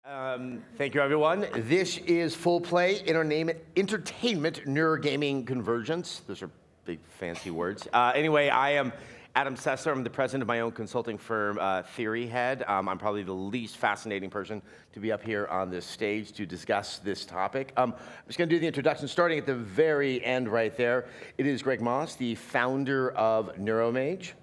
Thank you, everyone. This is Full Play Entertainment NeuroGaming Convergence. Those are big, fancy words. Anyway, I am Adam Sessler. I'm the president of my own consulting firm, TheoryHead. I'm probably the least fascinating person to be up here on this stage to discuss this topic. I'm just going to do the introduction, starting at the very end right there. It is Greg Moss, the founder of NeuroMage.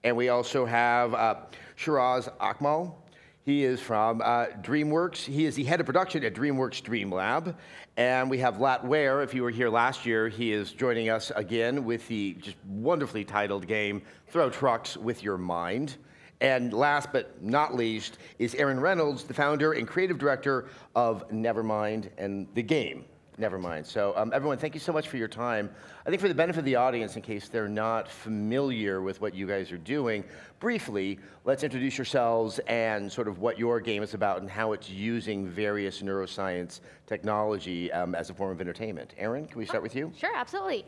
And we also have Shiraz Akmal. He is from DreamWorks. He is the head of production at DreamWorks DreamLab. And we have Ware. If you were here last year, he is joining us again with the just wonderfully titled game, Throw Trucks with Your Mind. And last but not least is Erin Reynolds, the founder and creative director of NeverMind and the game, NeverMind. So everyone, thank you so much for your time. I think for the benefit of the audience, in case they're not familiar with what you guys are doing, briefly, let's introduce yourselves and sort of what your game is about and how it's using various neuroscience technology as a form of entertainment. Erin, can we start with you? Sure, absolutely.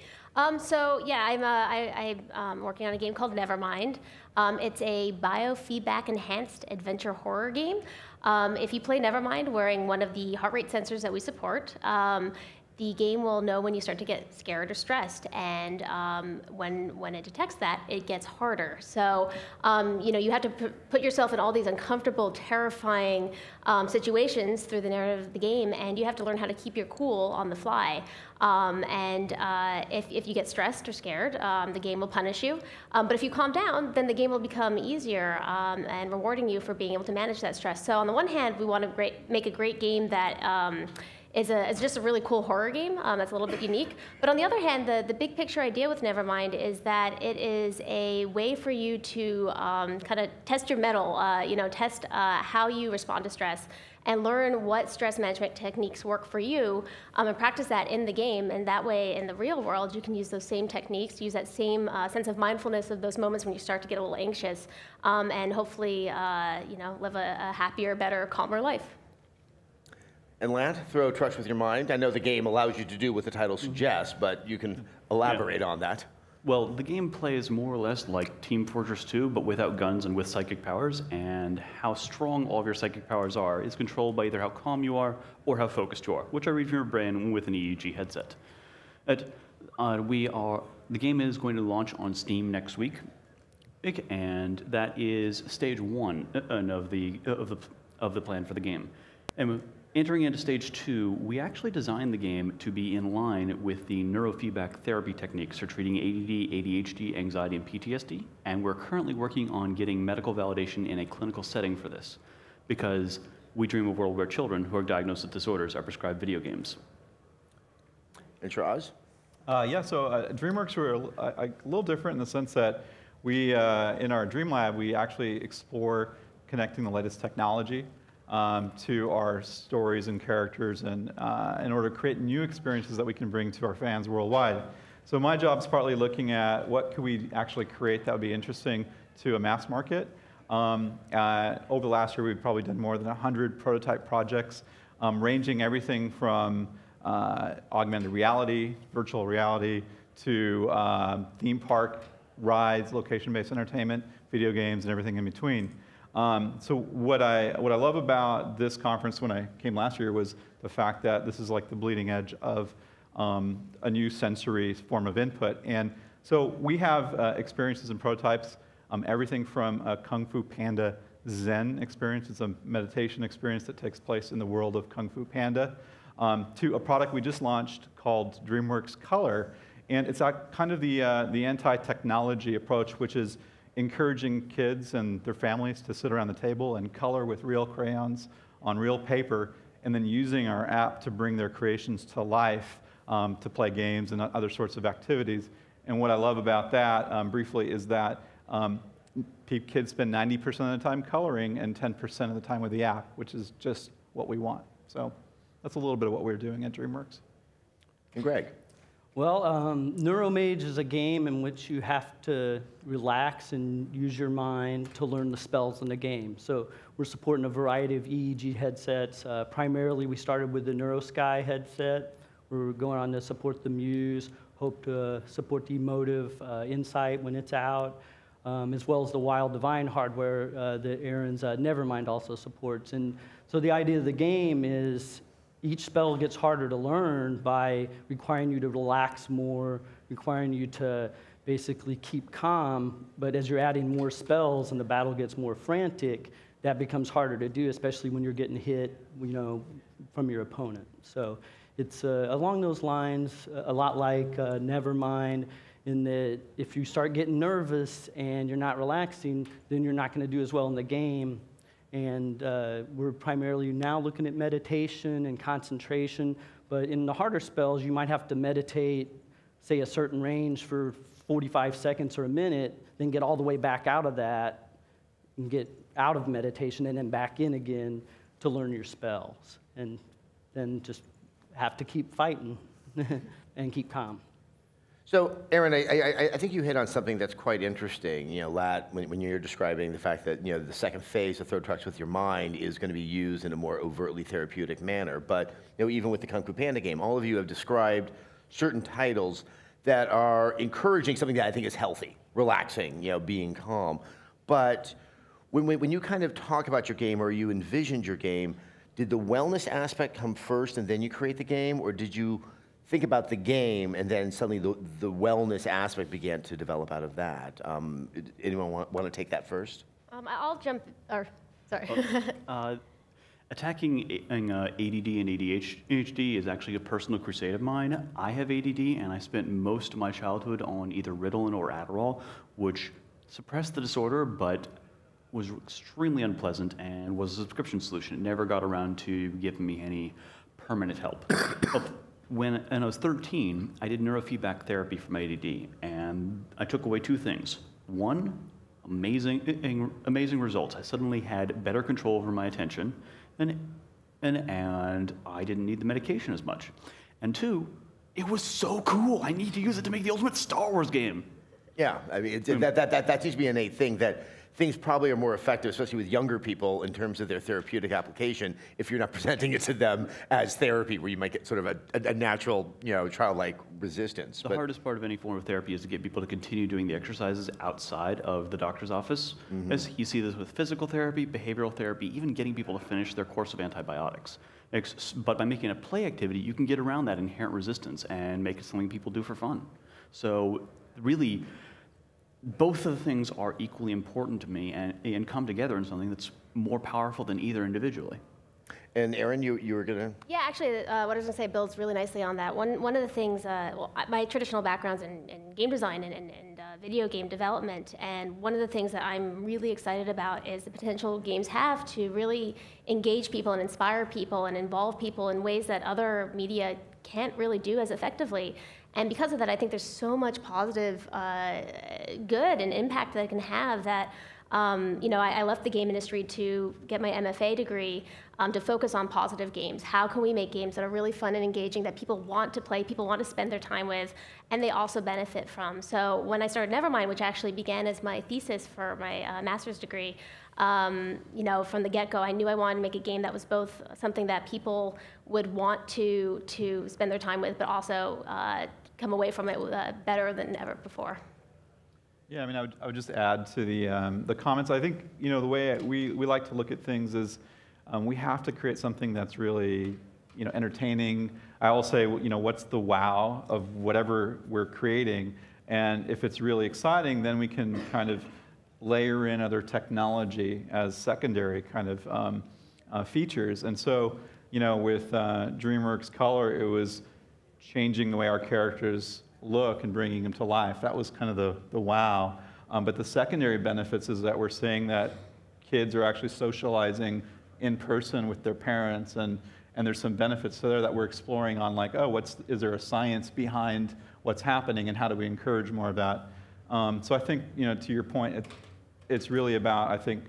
So yeah, I'm working on a game called NeverMind. It's a biofeedback enhanced adventure horror game. If you play NeverMind wearing one of the heart rate sensors that we support, the game will know when you start to get scared or stressed, and when it detects that, it gets harder. So you have to put yourself in all these uncomfortable, terrifying situations through the narrative of the game, and you have to learn how to keep your cool on the fly. If you get stressed or scared, the game will punish you. But if you calm down, then the game will become easier and rewarding you for being able to manage that stress. So on the one hand, we want to make a great game that is just a really cool horror game that's a little bit unique. But on the other hand, the big picture idea with NeverMind is that it is a way for you to kind of test your mettle, test how you respond to stress, and learn what stress management techniques work for you, and practice that in the game. And that way, in the real world, you can use those same techniques, use that same sense of mindfulness of those moments when you start to get a little anxious, and hopefully, live a happier, better, calmer life. And Lant, Throw Trucks with Your Mind. I know the game allows you to do what the title suggests, but you can elaborate on that. Well, the game plays more or less like Team Fortress 2, but without guns and with psychic powers, and how strong all of your psychic powers are is controlled by either how calm you are or how focused you are, which I read from your brain with an EEG headset. The game is going to launch on Steam next week, and that is stage 1 of the plan for the game. And entering into stage 2, we actually designed the game to be in line with the neurofeedback therapy techniques for treating ADD, ADHD, anxiety, and PTSD. And we're currently working on getting medical validation in a clinical setting for this, because we dream of a world where children who are diagnosed with disorders are prescribed video games. And Shiraz? So DreamWorks were a little different in the sense that we, in our DreamLab, we actually explore connecting the latest technology to our stories and characters, and in order to create new experiences that we can bring to our fans worldwide. So my job is partly looking at what could we actually create that would be interesting to a mass market. Over the last year, we've probably done more than 100 prototype projects, ranging everything from augmented reality, virtual reality, to theme park rides, location-based entertainment, video games, and everything in between. So what I love about this conference when I came last year was the fact that this is like the bleeding edge of a new sensory form of input. And so we have experiences and prototypes, everything from a Kung Fu Panda Zen experience, it's a meditation experience that takes place in the world of Kung Fu Panda, to a product we just launched called DreamWorks Color. And it's kind of the anti-technology approach, which is encouraging kids and their families to sit around the table and color with real crayons on real paper, and then using our app to bring their creations to life, to play games and other sorts of activities. And what I love about that, briefly, is that kids spend 90% of the time coloring and 10% of the time with the app, which is just what we want. So that's a little bit of what we're doing at DreamWorks. And Greg? Well, NeuroMage is a game in which you have to relax and use your mind to learn the spells in the game. So we're supporting a variety of EEG headsets. Primarily, we started with the NeuroSky headset. We're going on to support the Muse, hope to support the Emotive Insight when it's out. as well as the Wild Divine hardware that Erin's NeverMind also supports. And so the idea of the game is each spell gets harder to learn by requiring you to relax more, requiring you to basically keep calm, but as you're adding more spells and the battle gets more frantic, that becomes harder to do, especially when you're getting hit, from your opponent. So it's along those lines, a lot like NeverMind, in that if you start getting nervous and you're not relaxing, then you're not going to do as well in the game. And we're primarily now looking at meditation and concentration, but in the harder spells, you might have to meditate, say, a certain range for 45 seconds or a minute, then get all the way back out of that and get out of meditation and then back in again to learn your spells. And then just have to keep fighting and keep calm. So, Erin, I think you hit on something that's quite interesting. Lat, when you're describing the fact that the second phase of Throw Trucks with Your Mind is going to be used in a more overtly therapeutic manner. But even with the Kung Fu Panda game, all of you have described certain titles that are encouraging something that I think is healthy, relaxing, being calm. But when you kind of talk about your game or you envisioned your game, did the wellness aspect come first and then you create the game, or did you think about the game and then suddenly the wellness aspect began to develop out of that? Anyone want to take that first? I'll jump, or sorry. Attacking ADD and ADHD is actually a personal crusade of mine. I have ADD, and I spent most of my childhood on either Ritalin or Adderall, which suppressed the disorder, but was extremely unpleasant and was a subscription solution. It never got around to giving me any permanent help. But when I was 13, I did neurofeedback therapy for my ADD, and I took away two things. One, amazing results. I suddenly had better control over my attention, and I didn't need the medication as much. And two, it was so cool. I need to use it to make the ultimate Star Wars game. Yeah, I mean, that seems to be an innate thing, that things probably are more effective, especially with younger people, in terms of their therapeutic application, if you're not presenting it to them as therapy, where you might get sort of a natural, childlike resistance. The hardest part of any form of therapy is to get people to continue doing the exercises outside of the doctor's office. Mm-hmm. As you see this with physical therapy, behavioral therapy, even getting people to finish their course of antibiotics. But by making a play activity, you can get around that inherent resistance and make it something people do for fun. So really, both of the things are equally important to me and come together in something that's more powerful than either individually. And Erin, you were going to? Yeah, actually, what I was going to say builds really nicely on that. One of the things, my traditional background's in game design and video game development, and one of the things that I'm really excited about is the potential games have to really engage people and inspire people and involve people in ways that other media can't really do as effectively. And because of that, I think there's so much positive good and impact that it can have that, I left the game industry to get my MFA degree to focus on positive games. How can we make games that are really fun and engaging, that people want to play, people want to spend their time with, and they also benefit from? So when I started NeverMind, which actually began as my thesis for my master's degree, from the get-go, I knew I wanted to make a game that was both something that people would want to spend their time with, but also come away from it better than ever before. Yeah, I mean, I would just add to the comments. I think, the way we like to look at things is we have to create something that's really, entertaining. I will say, what's the wow of whatever we're creating? And if it's really exciting, then we can kind of layer in other technology as secondary kind of features. And so, with DreamWorks Color, it was changing the way our characters look and bringing them to life. That was kind of the wow. But the secondary benefits is that we're seeing that kids are actually socializing in person with their parents, and there's some benefits there that we're exploring on, like, is there a science behind what's happening, and how do we encourage more of that? So I think, to your point, it's really about, I think,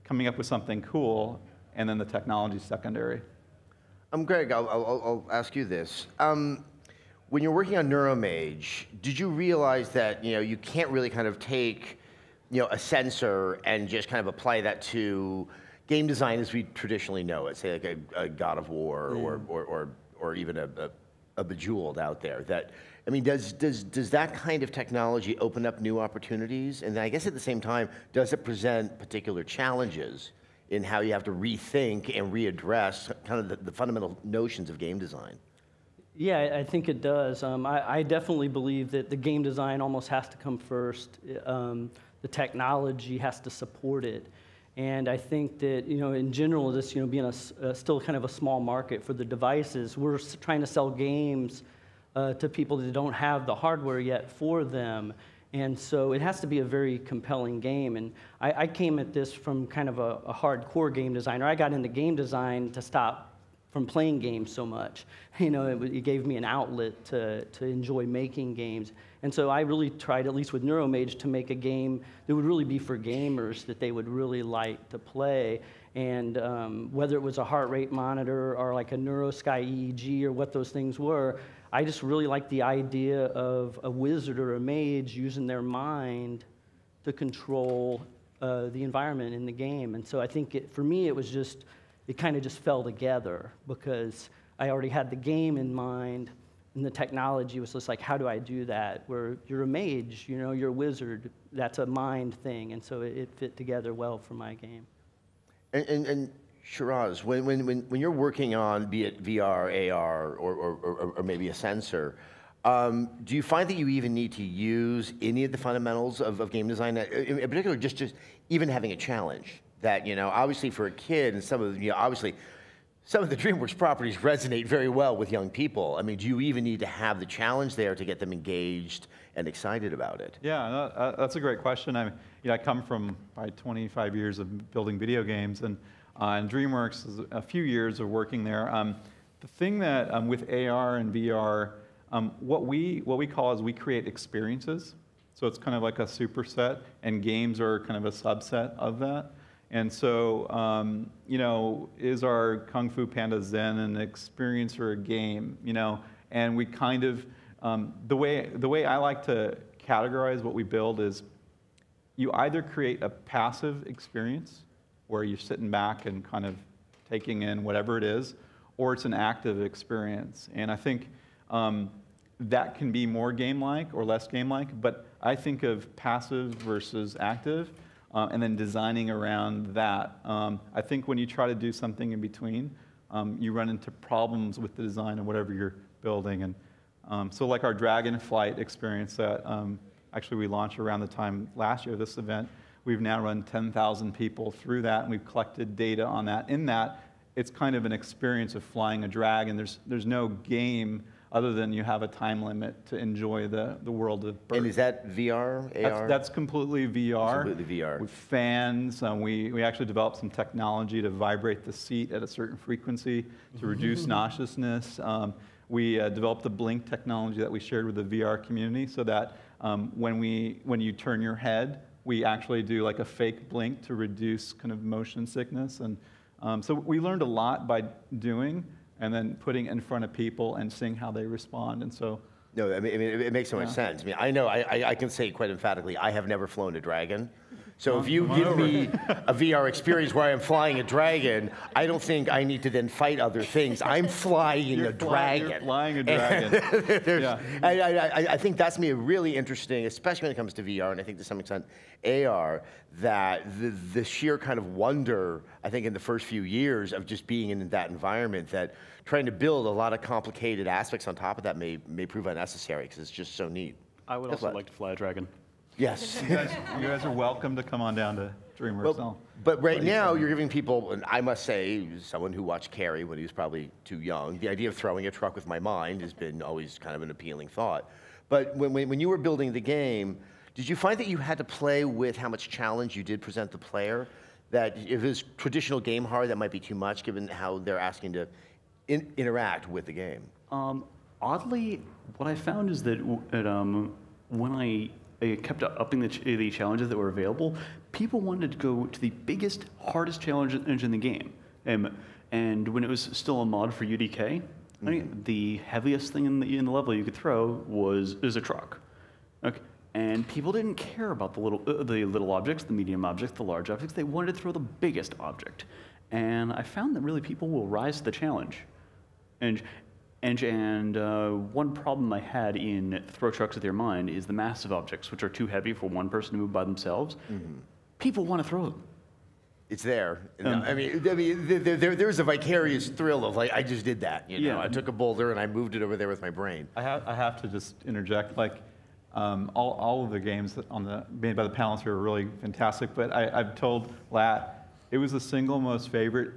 coming up with something cool, and then the technology secondary. Greg, I'll ask you this. When you're working on NeuroMage, did you realize that you can't really kind of take a sensor and just kind of apply that to game design as we traditionally know it, say like a God of War or even a a Bejeweled out there. That, I mean, does that kind of technology open up new opportunities? And I guess at the same time, does it present particular challenges in how you have to rethink and readdress kind of the fundamental notions of game design? Yeah, I think it does. I definitely believe that the game design almost has to come first. The technology has to support it. And I think that, in general, this, being still kind of a small market for the devices, we're trying to sell games to people that don't have the hardware yet for them. And so it has to be a very compelling game. And I came at this from kind of a hardcore game designer. I got into game design to stop from playing games so much. It gave me an outlet to enjoy making games. And so I really tried, at least with NeuroMage, to make a game that would really be for gamers that they would really like to play. And whether it was a heart rate monitor or like a NeuroSky EEG or what those things were, I just really liked the idea of a wizard or a mage using their mind to control the environment in the game. And so I think for me, it kind of just fell together because I already had the game in mind, and the technology was just like, how do I do that? Where you're a mage, you're a wizard, that's a mind thing, and so it fit together well for my game. And Shiraz, when you're working on, be it VR, AR, or maybe a sensor, do you find that you even need to use any of the fundamentals of game design, in particular, just even having a challenge? That, obviously for a kid, and obviously some of the DreamWorks properties resonate very well with young people. I mean, do you even need to have the challenge there to get them engaged and excited about it? Yeah, no, that's a great question. I come from probably 25 years of building video games, and DreamWorks is a few years of working there. The thing that with AR and VR, what we call is we create experiences. So it's kind of like a superset, and games are kind of a subset of that. And so, is our Kung Fu Panda Zen an experience or a game? And we kind of, the way I like to categorize what we build is, you either create a passive experience where you're sitting back and kind of taking in whatever it is, or it's an active experience. And I think that can be more game-like or less game-like, but I think of passive versus active. And then designing around that. I think when you try to do something in between, you run into problems with the design of whatever you're building. And so like our Dragonflight experience that actually we launched around the time last year of this event, we've now run 10,000 people through that, and we've collected data on that. In that, it's kind of an experience of flying a dragon. There's no game other than you have a time limit to enjoy the world of birds. And is that VR, AR? That's completely VR. Completely VR. With fans, we actually developed some technology to vibrate the seat at a certain frequency to reduce nauseousness. We developed a blink technology that we shared with the VR community so that when you turn your head, we actually do like a fake blink to reduce kind of motion sickness. And so we learned a lot by doing, and then putting it in front of people and seeing how they respond. And so, no, I mean it makes so much sense. I mean, I know I can say quite emphatically, I have never flown a dragon. So if you give me a VR experience where I'm flying a dragon, I don't think I need to then fight other things. I'm flying a dragon. You're flying a dragon. I think that's me really interesting, especially when it comes to VR, and I think to some extent AR, that the sheer kind of wonder, I think in the first few years of just being in that environment, that trying to build a lot of complicated aspects on top of that may prove unnecessary because it's just so neat. I would also like to fly a dragon. Yes. You guys are welcome to come on down to DreamWorks. Well, but right now, you're giving people, and I must say, someone who watched Carrie when he was probably too young, the idea of throwing a truck with my mind has been always kind of an appealing thought. But when you were building the game, did you find that you had to play with how much challenge you did present the player? That if it was traditional game hard, that might be too much, given how they're asking to interact with the game? Oddly, what I found is that when I kept upping the challenges that were available, people wanted to go to the biggest, hardest challenge in the game. And when it was still a mod for UDK, I mean, the heaviest thing in the level you could throw is a truck. Okay. And people didn't care about the little objects, the medium objects, the large objects. They wanted to throw the biggest object. And I found that really people will rise to the challenge. And And one problem I had in Throw Trucks with Your Mind is the massive objects, which are too heavy for one person to move by themselves. People want to throw them. It's there. I mean, there's a vicarious thrill of like, I just did that. You know, I took a boulder and I moved it over there with my brain. I have to just interject. Like, all of the games made by the panelists here are really fantastic. But I've told Lat it was the single most favorite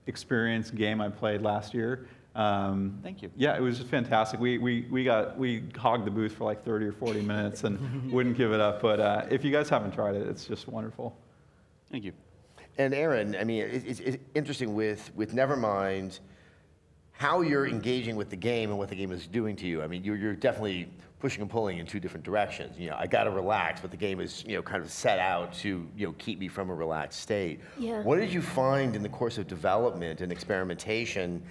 experience game I played last year. Thank you. Yeah, it was just fantastic. We hogged the booth for like 30 or 40 minutes and wouldn't give it up. But if you guys haven't tried it, it's just wonderful. Thank you. And Erin, I mean, it's interesting with NeverMind, how you're engaging with the game and what the game is doing to you. I mean, you're definitely pushing and pulling in two different directions. You know, I got to relax, but the game is, you know, kind of set out to, you know, keep me from a relaxed state. Yeah. What did you find in the course of development and experimentation,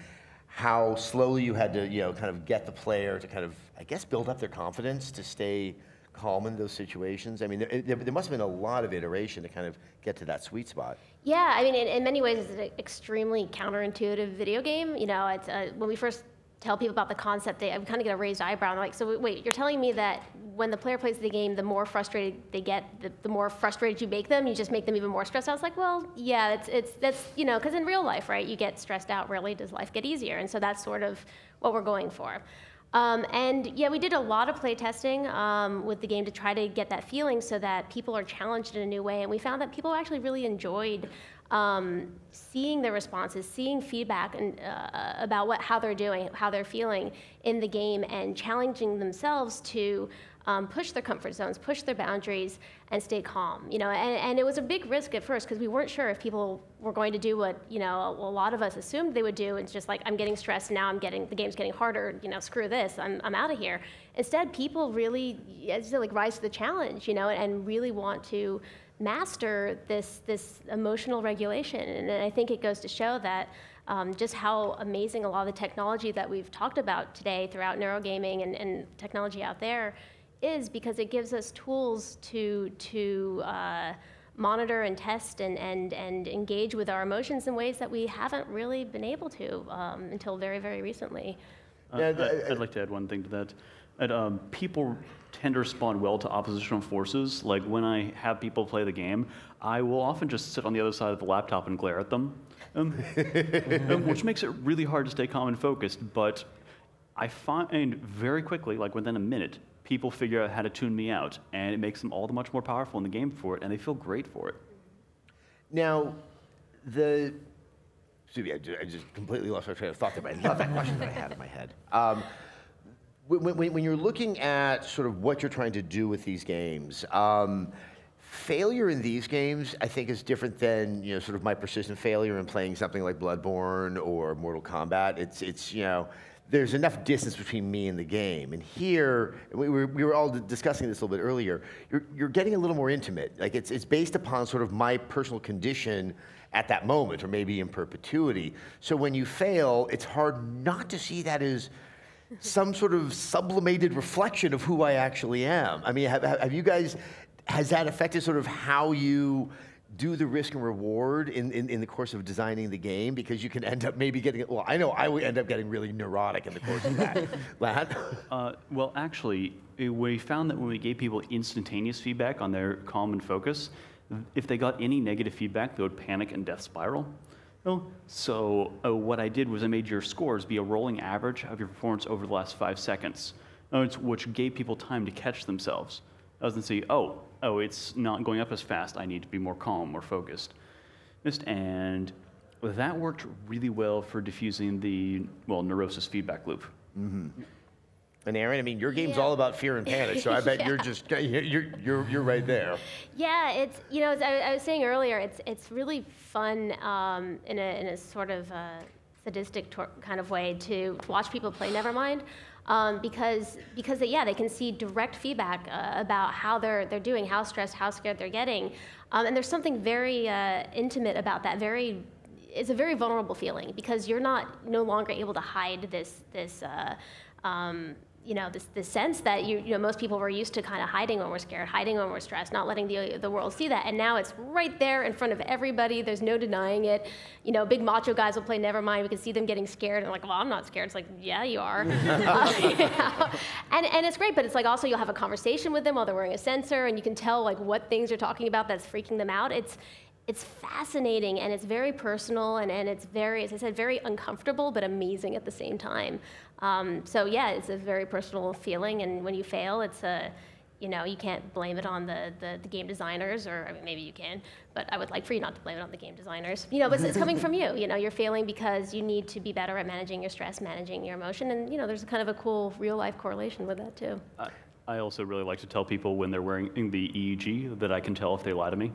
how slowly you had to, you know, kind of get the player to kind of, I guess, build up their confidence to stay calm in those situations? I mean, there must have been a lot of iteration to kind of get to that sweet spot. Yeah, I mean, in many ways, it's an extremely counterintuitive video game. You know, it's when we first tell people about the concept, they kind of get a raised eyebrow. And they're like, so wait, you're telling me that when the player plays the game, the more frustrated they get, the more frustrated you make them, you just make them even more stressed out? I was like, well, yeah, that's, you know, because in real life, right, you get stressed out. Rarely does life get easier. And so that's sort of what we're going for. And yeah, we did a lot of play testing with the game to try to get that feeling so that people are challenged in a new way. And we found that people actually really enjoyed seeing their responses, seeing feedback and, about how they're doing, how they're feeling in the game, and challenging themselves to push their comfort zones, push their boundaries, and stay calm. You know, and it was a big risk at first because we weren't sure if people were going to do what, you know, a lot of us assumed they would do. It's just like, I'm getting stressed now. The game's getting harder. You know, screw this. I'm out of here. Instead, people really, like, rise to the challenge. You know, and really want to master this emotional regulation. And I think it goes to show that just how amazing a lot of the technology that we've talked about today throughout neurogaming and technology out there is, because it gives us tools to monitor and test and engage with our emotions in ways that we haven't really been able to until very, very recently. I'd like to add one thing to that. People tend to respond well to oppositional forces. Like when I have people play the game, I will often just sit on the other side of the laptop and glare at them, which makes it really hard to stay calm and focused. But I find very quickly, like within a minute, people figure out how to tune me out, and it makes them all the much more powerful in the game for it, and they feel great for it. Now, I just completely lost my train of thought there, but I love that question that I had in my head. When you're looking at sort of what you're trying to do with these games, failure in these games, I think, is different than, you know, sort of my persistent failure in playing something like Bloodborne or Mortal Kombat. It's you know, there's enough distance between me and the game. And here, we were all discussing this a little bit earlier, you're getting a little more intimate. Like it's based upon sort of my personal condition at that moment, or maybe in perpetuity. So when you fail, it's hard not to see that as some sort of sublimated reflection of who I actually am. I mean, have you guys, has that affected sort of how you do the risk and reward in the course of designing the game? Because you can end up maybe getting, well, I know I would end up getting really neurotic in the course of that. Lat? Well, actually, we found that when we gave people instantaneous feedback on their calm and focus, if they got any negative feedback, they would panic and death spiral. So what I did was I made your scores be a rolling average of your performance over the last 5 seconds, which gave people time to catch themselves. I was going to say, oh, it's not going up as fast. I need to be more calm, more focused. And that worked really well for diffusing the, well, neurosis feedback loop. Mm-hmm. And Erin, I mean, your game's all about fear and panic, so I bet you're just you're right there. Yeah, it's, you know, as I was saying earlier, it's really fun in a sort of sadistic kind of way to watch people play NeverMind, because they can see direct feedback about how they're doing, how stressed, how scared they're getting, and there's something very intimate about that. It's a very vulnerable feeling because you're no longer able to hide this this sense that most people were used to kind of hiding when we're scared, hiding when we're stressed, not letting the world see that. And now it's right there in front of everybody. There's no denying it. Big macho guys will play NeverMind. We can see them getting scared, and like, well, I'm not scared. It's like, yeah, you are. And it's great, but it's like also you'll have a conversation with them while they're wearing a sensor, and you can tell like what things you're talking about that's freaking them out. It's fascinating, and it's very personal, and it's very, as I said, very uncomfortable, but amazing at the same time. So yeah, it's a very personal feeling, and when you fail, it's you can't blame it on the game designers, or I mean, maybe you can, but I would like for you not to blame it on the game designers. But it's coming from you. You're failing because you need to be better at managing your stress, managing your emotion, and there's kind of a cool real-life correlation with that too. I also really like to tell people when they're wearing the EEG that I can tell if they lie to me.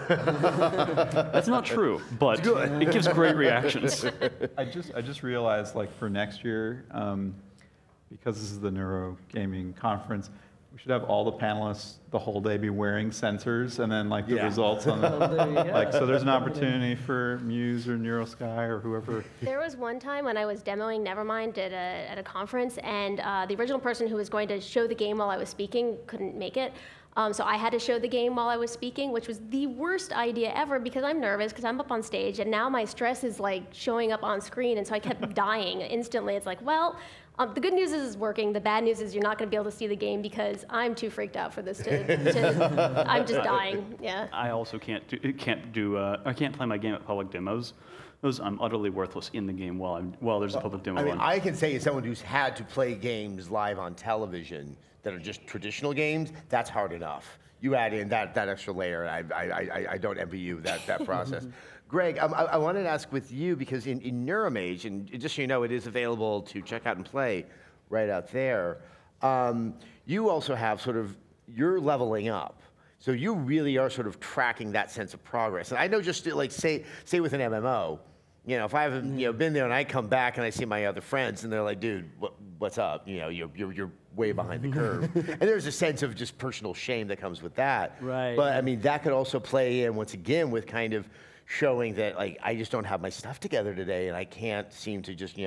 That's not true, but it gives great reactions. I just realized, like, for next year, because this is the NeuroGaming conference, we should have all the panelists the whole day be wearing sensors, and then like the results on the, so there's an opportunity for Muse or NeuroSky or whoever. There was one time when I was demoing NeverMind at a conference, and the original person who was going to show the game while I was speaking couldn't make it. So I had to show the game while I was speaking, which was the worst idea ever because I'm nervous because I'm up on stage, and now my stress is like showing up on screen, and so I kept dying instantly. It's like, well, the good news is it's working. The bad news is you're not going to be able to see the game because I'm too freaked out for this I'm just dying. Yeah. I also can't play my game at public demos. I'm utterly worthless in the game while there's a public demo. I mean, I can say as someone who's had to play games live on television that are just traditional games, that's hard enough. You add in that extra layer, I don't envy you that process. Greg, I wanted to ask with you, because in NeuroMage, and just so you know, it is available to check out and play right out there, you also have you're leveling up. So you really are sort of tracking that sense of progress. And I know just like say with an MMO, if I haven't been there and I come back and I see my other friends and they're like, dude, what's up? You're way behind the curve. And there's a sense of just personal shame that comes with that. Right. But I mean, that could also play in once again with kind of showing that like I just don't have my stuff together today and I can't seem to just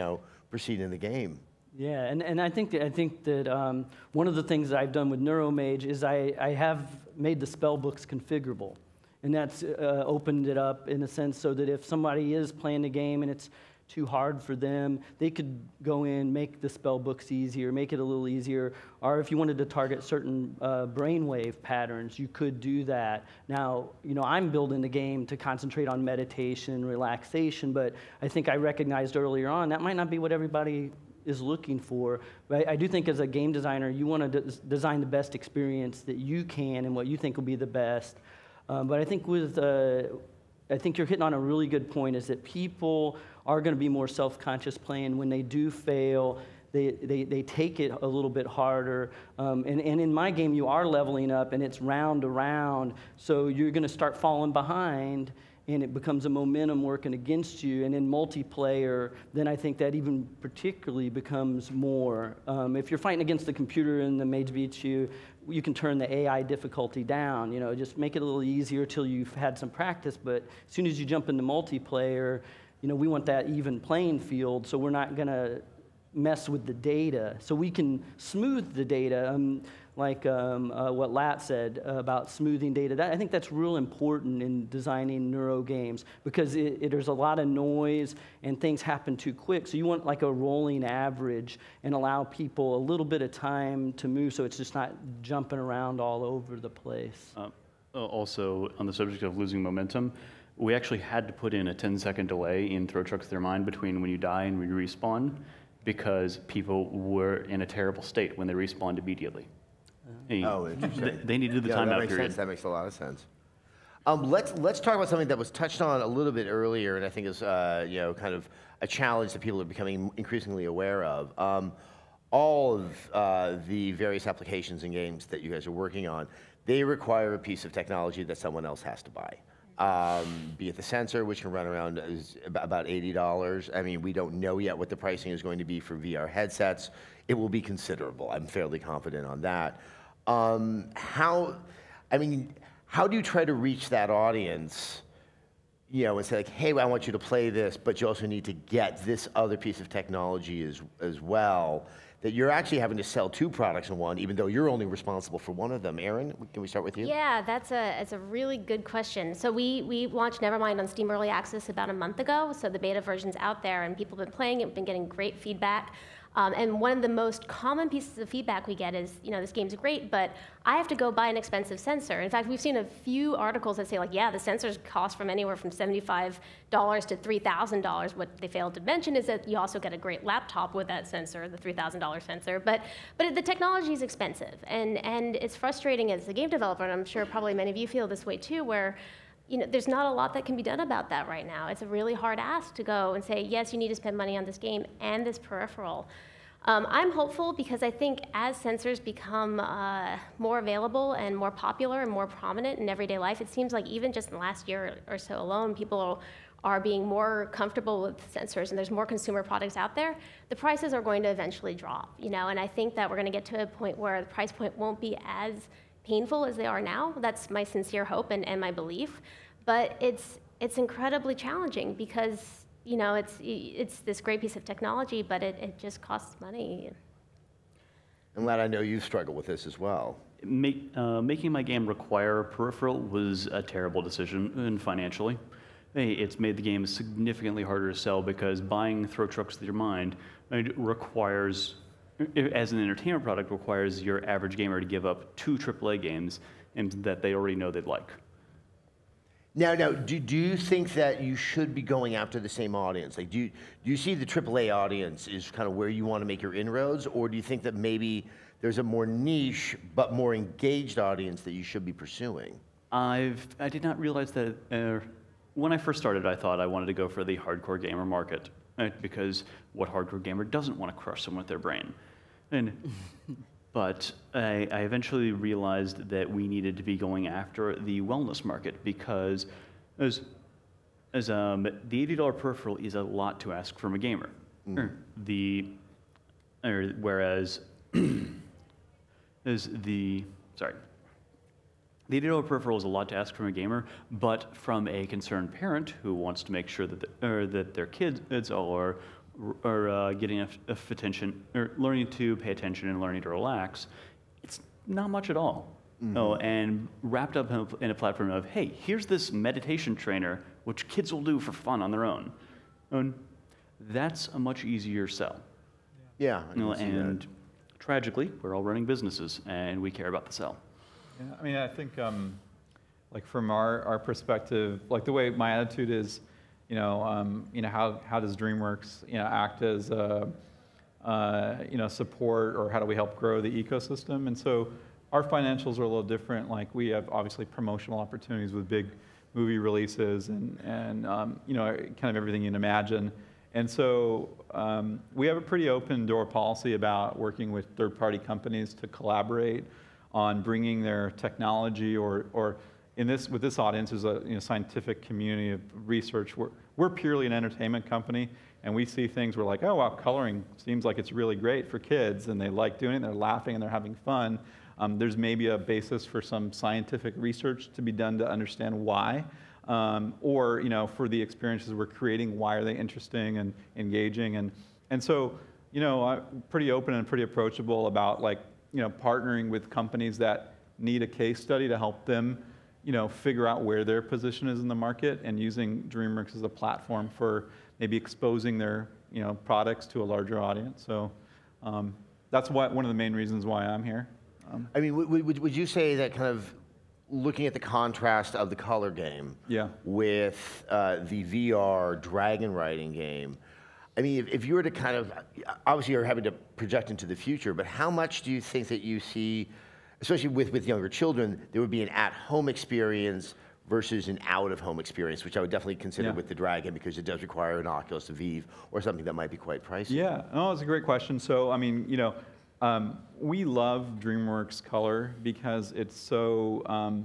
proceed in the game. Yeah, and I think that one of the things that I've done with NeuroMage is I have made the spell books configurable, and that's opened it up in a sense so that if somebody is playing the game and it's too hard for them, they could go in, make the spell books easier, make it a little easier, or if you wanted to target certain brainwave patterns, you could do that. Now, I'm building the game to concentrate on meditation, relaxation, but I think I recognized earlier on that might not be what everybody is looking for. But I do think as a game designer, you want to design the best experience that you can and what you think will be the best. But I think I think you're hitting on a really good point, is that people are going to be more self-conscious playing. When they do fail, they take it a little bit harder. And in my game, you are leveling up, and it's round to round, so you're going to start falling behind, and it becomes a momentum working against you. And in multiplayer, then I think that even particularly becomes more. If you're fighting against the computer and the mage beats you, you can turn the AI difficulty down, just make it a little easier till you've had some practice. But as soon as you jump into multiplayer, we want that even playing field, so we're not going to mess with the data. So we can smooth the data, like what Lat said about smoothing data. I think that's real important in designing neuro games, because there's a lot of noise and things happen too quick. So you want like a rolling average and allow people a little bit of time to move so it's just not jumping around all over the place. Also, on the subject of losing momentum, we actually had to put in a 10-second delay in Throw Trucks Their Mind between when you die and when you respawn, because people were in a terrible state when they respawned immediately. Interesting. They needed the timeout period. That makes a lot of sense. Let's talk about something that was touched on a little bit earlier, and I think is kind of a challenge that people are becoming increasingly aware of. All of the various applications and games that you guys are working on, they require a piece of technology that someone else has to buy. Be it the sensor, which can run around about $80. I mean, we don't know yet what the pricing is going to be for VR headsets. It will be considerable. I'm fairly confident on that. How do you try to reach that audience, you know, and say like, hey, I want you to play this, but you also need to get this other piece of technology as well, that you're actually having to sell two products in one, even though you're only responsible for one of them. Erin, can we start with you? Yeah, it's a really good question. So we launched NeverMind on Steam Early Access about a month ago. So the beta version's out there, and people have been playing it, been getting great feedback. And one of the most common pieces of feedback we get is, you know, this game's great, but I have to go buy an expensive sensor. In fact, we've seen a few articles that say, like, yeah, the sensors cost from anywhere from $75 to $3,000. What they failed to mention is that you also get a great laptop with that sensor, the $3,000 sensor. But the technology is expensive, and it's frustrating as a game developer, and I'm sure probably many of you feel this way too, where you know, there's not a lot that can be done about that right now. It's a really hard ask to go and say, yes, you need to spend money on this game and this peripheral. I'm hopeful because I think as sensors become more available and more popular and more prominent in everyday life, it seems like even just in the last year or so alone, people are being more comfortable with sensors and there's more consumer products out there, the prices are going to eventually drop, you know, and I think that we're going to get to a point where the price point won't be as painful as they are now. That's my sincere hope and my belief. But it's incredibly challenging because, you know, it's this great piece of technology, but it just costs money. And Lad, I know you struggle with this as well. Making my game require a peripheral was a terrible decision financially. It's made the game significantly harder to sell because buying Throw Trucks with Your Mind requires, as an entertainment product, requires your average gamer to give up 2 AAA games and that they already know they'd like. Now, do you think that you should be going after the same audience? Like, do you see the AAA audience is kind of where you want to make your inroads, or do you think that maybe there's a more niche but more engaged audience that you should be pursuing? I did not realize that when I first started, I thought I wanted to go for the hardcore gamer market, because what hardcore gamer doesn't want to crush someone with their brain? But I eventually realized that we needed to be going after the wellness market because the $80 peripheral is a lot to ask from a gamer. Whereas the $80 peripheral is a lot to ask from a gamer, but from a concerned parent who wants to make sure that their kids are getting enough attention, or learning to pay attention and learning to relax, it's not much at all. And wrapped up in a platform of, hey, here's this meditation trainer, which kids will do for fun on their own. And that's a much easier sell. Yeah, and tragically, we're all running businesses, and we care about the sell. Yeah, I mean, I think, like from our perspective, like the way my attitude is, how does DreamWorks, act as support, or how do we help grow the ecosystem? And so our financials are a little different. Like we have obviously promotional opportunities with big movie releases and kind of everything you'd imagine. And so we have a pretty open door policy about working with third-party companies to collaborate on bringing their technology or with this audience, there's a scientific community of research. We're purely an entertainment company, and we see things, we're like, oh, wow, coloring seems like it's really great for kids, and they like doing it, they're laughing, and they're having fun. There's maybe a basis for some scientific research to be done to understand why, or for the experiences we're creating, why are they interesting and engaging, and so I'm pretty open and pretty approachable about partnering with companies that need a case study to help them figure out where their position is in the market, and using DreamWorks as a platform for maybe exposing their products to a larger audience. So that's one of the main reasons why I'm here. I mean, would you say that kind of looking at the contrast of the color game with the VR dragon riding game, I mean, if you were to kind of, obviously you're having to project into the future, but how much do you think that you see, especially with younger children, there would be an at-home experience versus an out-of-home experience, which I would definitely consider with the Dragon, because it does require an Oculus Vive or something that might be quite pricey. Yeah, no, it's a great question. So, I mean, we love DreamWorks Color because it's so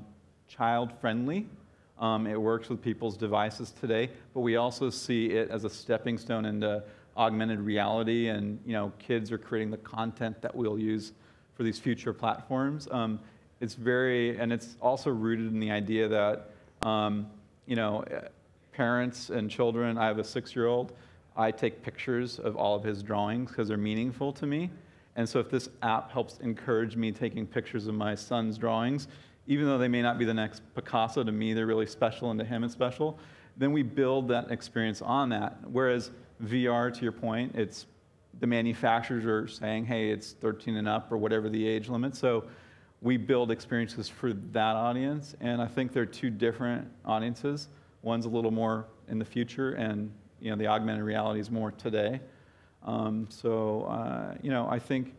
child-friendly. It works with people's devices today, but we also see it as a stepping stone into augmented reality, and kids are creating the content that we'll use for these future platforms. It's also rooted in the idea that parents and children, I have a 6-year-old, I take pictures of all of his drawings because they're meaningful to me. And so if this app helps encourage me taking pictures of my son's drawings, even though they may not be the next Picasso, to me they're really special and to him it's special, then we build that experience on that. Whereas VR, to your point, it's the manufacturers are saying, hey, it's 13 and up or whatever the age limit. So we build experiences for that audience. And I think they're two different audiences. One's a little more in the future, and the augmented reality is more today. I think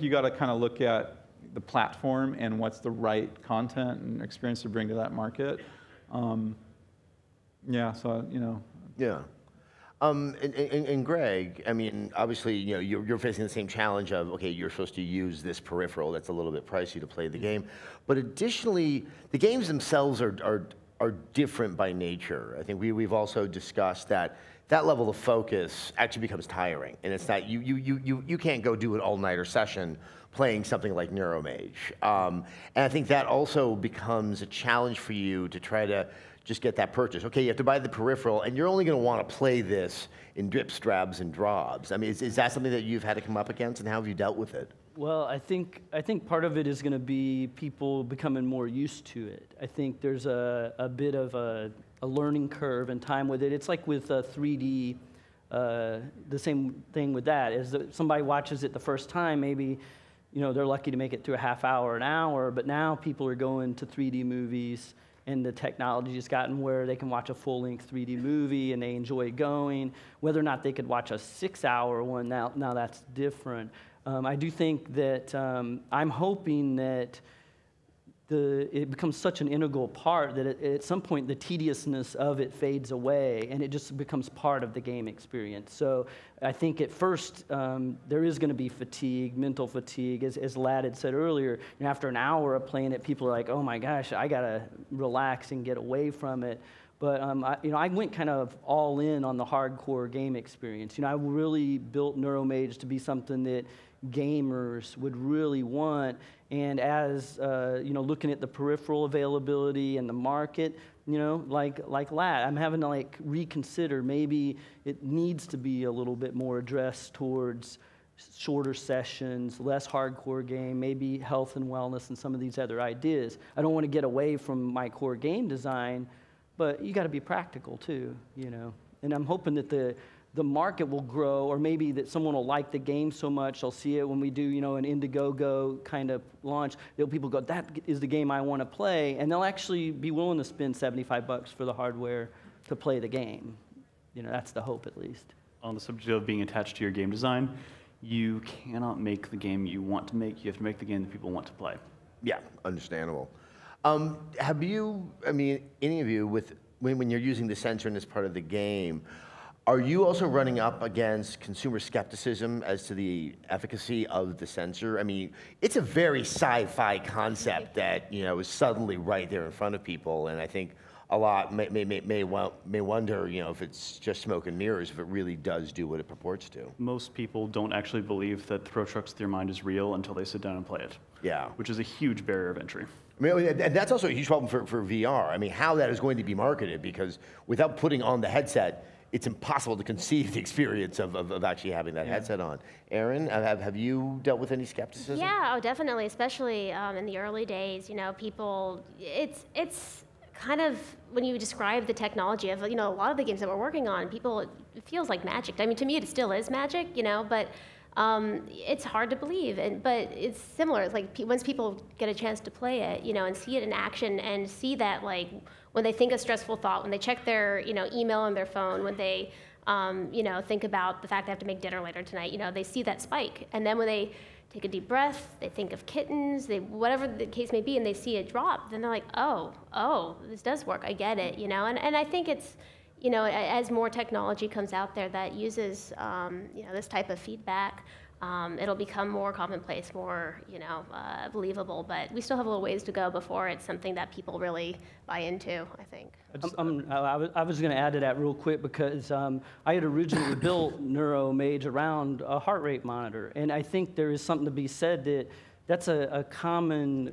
you got to kind of look at the platform and what's the right content and experience to bring to that market. Yeah. And Greg, I mean, obviously, you're facing the same challenge of, okay, you're supposed to use this peripheral that's a little bit pricey to play the game, but additionally, the games themselves are different by nature. I think we've also discussed that level of focus actually becomes tiring, and it's not you can't go do an all-nighter session playing something like NeuroMage, and I think that also becomes a challenge for you to try to just get that purchase. Okay, you have to buy the peripheral, and you're only going to want to play this in drips, drabs, and drobs. I mean, is that something that you've had to come up against, and how have you dealt with it? Well, I think part of it is going to be people becoming more used to it. I think there's a bit of a learning curve and time with it. It's like with 3D, the same thing with that, is that somebody watches it the first time, maybe they're lucky to make it through a half hour, an hour, but now people are going to 3D movies, and the technology has gotten where they can watch a full-length 3D movie and they enjoy going. Whether or not they could watch a 6-hour one, now that's different. I do think that I'm hoping that it becomes such an integral part that at some point the tediousness of it fades away and it just becomes part of the game experience. So I think at first there is going to be fatigue, mental fatigue. As Ladd had said earlier, after an hour of playing it, people are like, oh my gosh, I got to relax and get away from it. But I went kind of all in on the hardcore game experience. I really built NeuroMage to be something that gamers would really want. And as looking at the peripheral availability and the market, like Ladd, I'm having to reconsider. Maybe it needs to be a little bit more addressed towards shorter sessions, less hardcore game, maybe health and wellness, and some of these other ideas. I don't want to get away from my core game design, but you got to be practical too, And I'm hoping that the market will grow, or maybe that someone will like the game so much, they'll see it when we do, an Indiegogo kind of launch, people go, that is the game I want to play, and they'll actually be willing to spend $75 for the hardware to play the game. That's the hope, at least. On the subject of being attached to your game design, you cannot make the game you want to make. You have to make the game that people want to play. Yeah, understandable. Have you, any of you, when you're using the sensor in this part of the game, are you also running up against consumer skepticism as to the efficacy of the sensor? It's a very sci-fi concept that is suddenly right there in front of people, and I think a lot may wonder, if it's just smoke and mirrors, if it really does do what it purports to. Most people don't actually believe that the Pro-Trucks Their Mind is real until they sit down and play it. Yeah. Which is a huge barrier of entry. And that's also a huge problem for VR. How that is going to be marketed, because without putting on the headset, it's impossible to conceive the experience of actually having that headset on. Erin, have you dealt with any skepticism? Yeah, definitely, especially in the early days. People, it's kind of, when you describe the technology of, a lot of the games that we're working on, it feels like magic. To me, it still is magic, but it's hard to believe, but it's similar. It's like once people get a chance to play it, and see it in action, and see that, when they think a stressful thought, when they check their, email on their phone, when they, think about the fact they have to make dinner later tonight, they see that spike, and then when they take a deep breath, they think of kittens, whatever the case may be, and they see it drop, then they're like, oh, this does work. I get it, and I think it's. As more technology comes out there that uses, this type of feedback, it'll become more commonplace, more, believable. But we still have a little ways to go before it's something that people really buy into, I think. I was going to add to that real quick, because I had originally built NeuroMage around a heart rate monitor. And I think there is something to be said that that's a common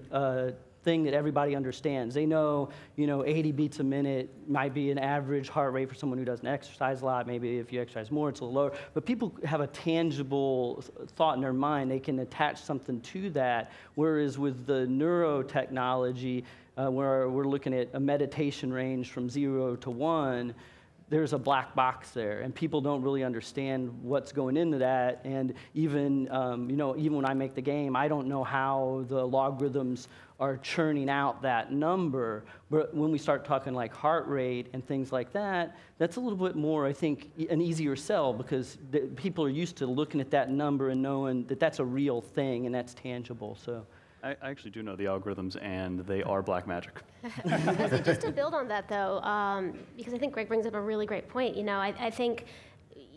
thing that everybody understands. They know, 80 beats a minute might be an average heart rate for someone who doesn't exercise a lot. Maybe if you exercise more, it's a little lower. But people have a tangible thought in their mind. They can attach something to that. Whereas with the neurotechnology, where we're looking at a meditation range from 0 to 1, there's a black box there, and people don't really understand what's going into that. And even, even when I make the game, I don't know how the logarithms are churning out that number. But when we start talking like heart rate and things like that, that's a little bit more, I think, an easier sell, because people are used to looking at that number and knowing that that's a real thing and that's tangible. So. I actually do know the algorithms, and they are black magic. Just to build on that, though, because I think Greg brings up a really great point. I think,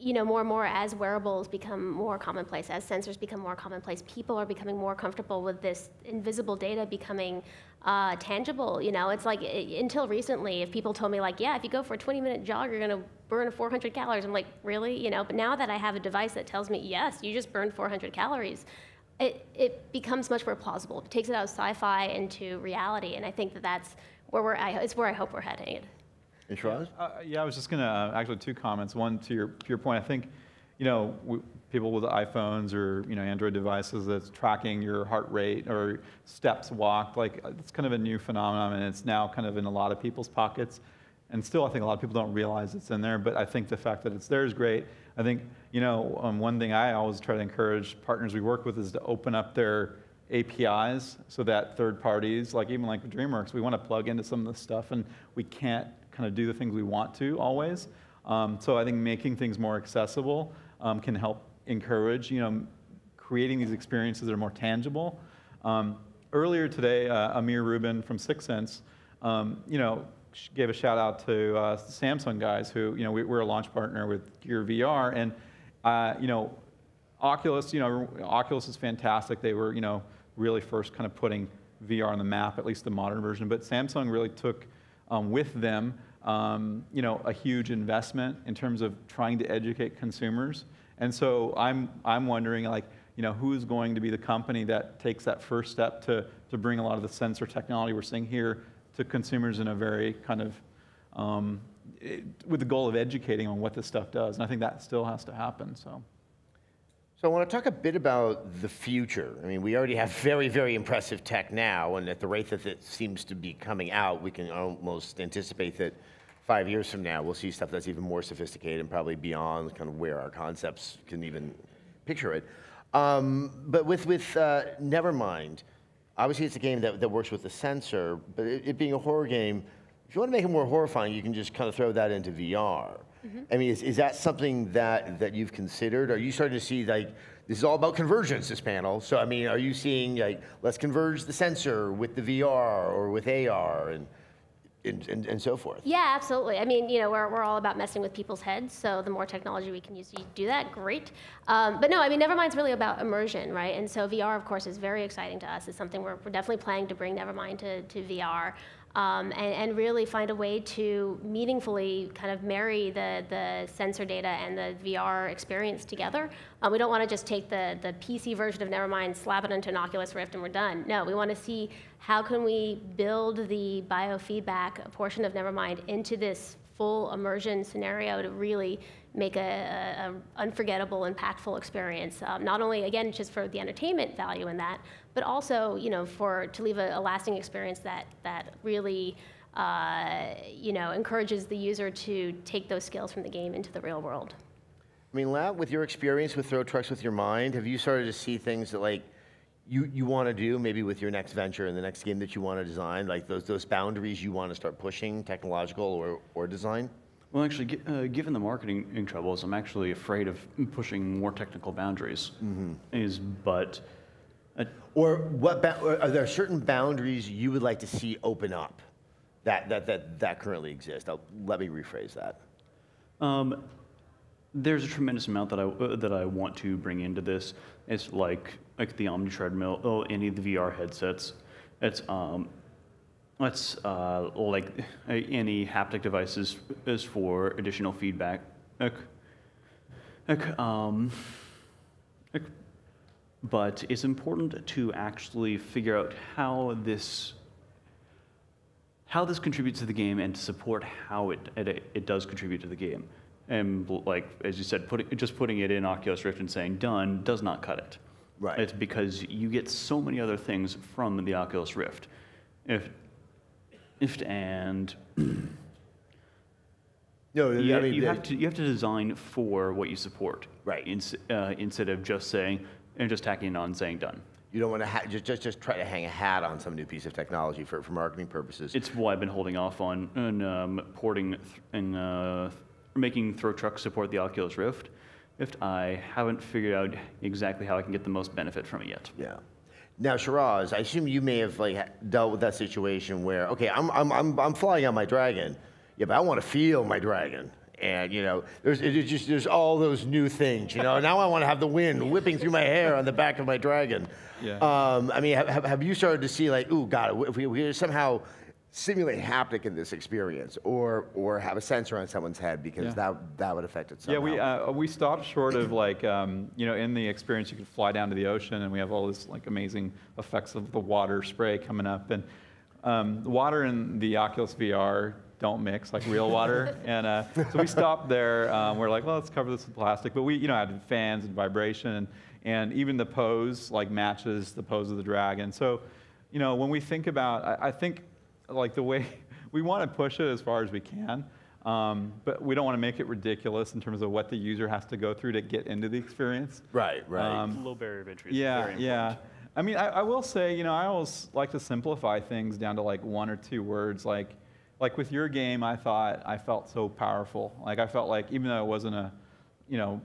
more and more as wearables become more commonplace, as sensors become more commonplace, people are becoming more comfortable with this invisible data becoming tangible. It's like until recently, if people told me like, yeah, if you go for a 20-minute jog, you're going to burn 400 calories. I'm like, really? But now that I have a device that tells me, yes, you just burned 400 calories. It becomes much more plausible. It takes it out of sci-fi into reality, and I think that's where it's where I hope we're heading. And Shiraz? Yeah, I was just gonna actually 2 comments. One to your point. I think, people with iPhones or Android devices that's tracking your heart rate or steps walked, like it's kind of a new phenomenon, and it's now kind of in a lot of people's pockets. And still, I think a lot of people don't realize it's in there. But I think the fact that it's there is great. I think, one thing I always try to encourage partners we work with is to open up their APIs so that third parties, even like DreamWorks, we want to plug into some of this stuff, and we can't kind of do the things we want to always. So I think making things more accessible can help encourage, creating these experiences that are more tangible. Earlier today, Amir Rubin from Sixth Sense, gave a shout out to the Samsung guys who, we're a launch partner with Gear VR, and Oculus, Oculus is fantastic. They were, really first kind of putting VR on the map, at least the modern version. But Samsung really took with them, a huge investment in terms of trying to educate consumers. And so I'm wondering, who's going to be the company that takes that first step to bring a lot of the sensor technology we're seeing here to consumers in a very kind of, with the goal of educating on what this stuff does. And I think that still has to happen, so. So I want to talk a bit about the future. I mean, we already have very, very impressive tech now, and at the rate that it seems to be coming out, we can almost anticipate that 5 years from now, we'll see stuff that's even more sophisticated and probably beyond kind of where our concepts can even picture it. But with NeverMind, obviously it's a game that works with the sensor, but it being a horror game, if you want to make it more horrifying, you can just kind of throw that into VR. Mm-hmm. I mean, is that something that you've considered? Are you starting to see, this is all about convergence, this panel. So, I mean, are you seeing, let's converge the sensor with the VR or with AR and so forth? Yeah, absolutely. I mean, we're all about messing with people's heads, so the more technology we can use to do that, great. But no, I mean, NeverMind's really about immersion, right? And so VR, of course, is very exciting to us. It's something we're definitely planning to bring NeverMind to VR. And really find a way to meaningfully kind of marry the sensor data and the VR experience together. We don't want to just take the PC version of NeverMind, slap it into an Oculus Rift, and we're done. No, we want to see how can we build the biofeedback portion of NeverMind into this full immersion scenario to really make a unforgettable, impactful experience. Not only, again, just for the entertainment value in that, but also, to leave a lasting experience that really, encourages the user to take those skills from the game into the real world. I mean, Lab, with your experience with Throw Trucks with Your Mind, have you started to see things that you want to do, maybe with your next venture and the next game that you want to design, like those boundaries you want to start pushing, technological or design? Well, actually, given the marketing troubles, I'm actually afraid of pushing more technical boundaries. Mm-hmm. Are there certain boundaries you would like to see open up that currently exist? Let me rephrase that. There's a tremendous amount that I want to bring into this. It's like the Omni treadmill, any of the VR headsets. It's like any haptic devices is for additional feedback. But it's important to actually figure out how this how this contributes to the game and to support how it does contribute to the game. And like, as you said, just putting it in Oculus Rift and saying done does not cut it. Right. It's because you get so many other things from the Oculus Rift. No, I mean, you have to design for what you support, right? Instead of just saying and just tacking it on, saying done. You don't want to just try to hang a hat on some new piece of technology for marketing purposes. It's why I've been holding off on porting and making throw trucks support the Oculus Rift. I haven't figured out exactly how I can get the most benefit from it yet. Yeah. Now, Shiraz, I assume you may have dealt with that situation where, okay, I'm flying on my dragon, yeah, but I want to feel my dragon, and there's all those new things, Now I want to have the wind whipping through my hair on the back of my dragon. Yeah. I mean, have you started to see ooh, God, if we somehow simulate haptic in this experience, or have a sensor on someone's head, because that would affect it somehow? Yeah, we stopped short of in the experience you could fly down to the ocean, and we have all this amazing effects of the water spray coming up, and the water in the Oculus VR don't mix like real water, and so we stopped there. We're like, well, let's cover this with plastic, but we had fans and vibration, and even the pose matches the pose of the dragon. So when we think about, I think the way we want to push it as far as we can, but we don't want to make it ridiculous in terms of what the user has to go through to get into the experience. Right. Low barrier of entry. Yeah. I mean, I will say, I always like to simplify things down to one or two words. Like with your game, I felt so powerful. I felt like, even though it wasn't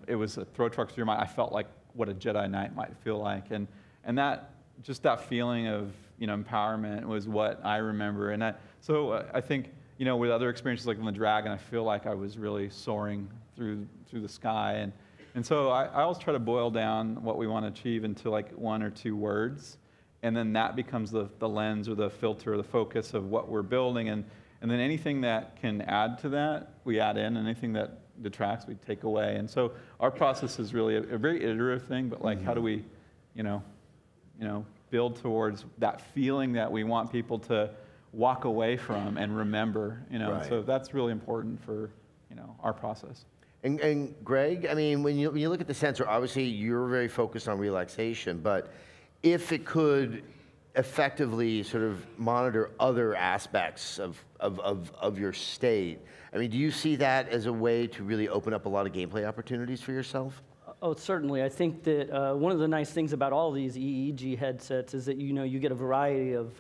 it was a throw trucks through your mind, I felt like what a Jedi Knight might feel like, and that feeling of empowerment was what I remember. And so I think with other experiences like on the dragon, I feel like I was really soaring through the sky, and so I always try to boil down what we want to achieve into one or two words, and then that becomes the lens or the filter or the focus of what we're building, and then anything that can add to that, we add in, and anything that detracts, we take away. And so our process is really a very iterative thing, but how do we, build towards that feeling that we want people to walk away from and remember, Right. So that's really important for, our process. And Greg, I mean, when you look at the sensor, obviously you're very focused on relaxation, but if it could effectively sort of monitor other aspects of your state, I mean, do you see that as a way to really open up a lot of gameplay opportunities for yourself? Oh, certainly. I think that one of the nice things about all these EEG headsets is that you get a variety of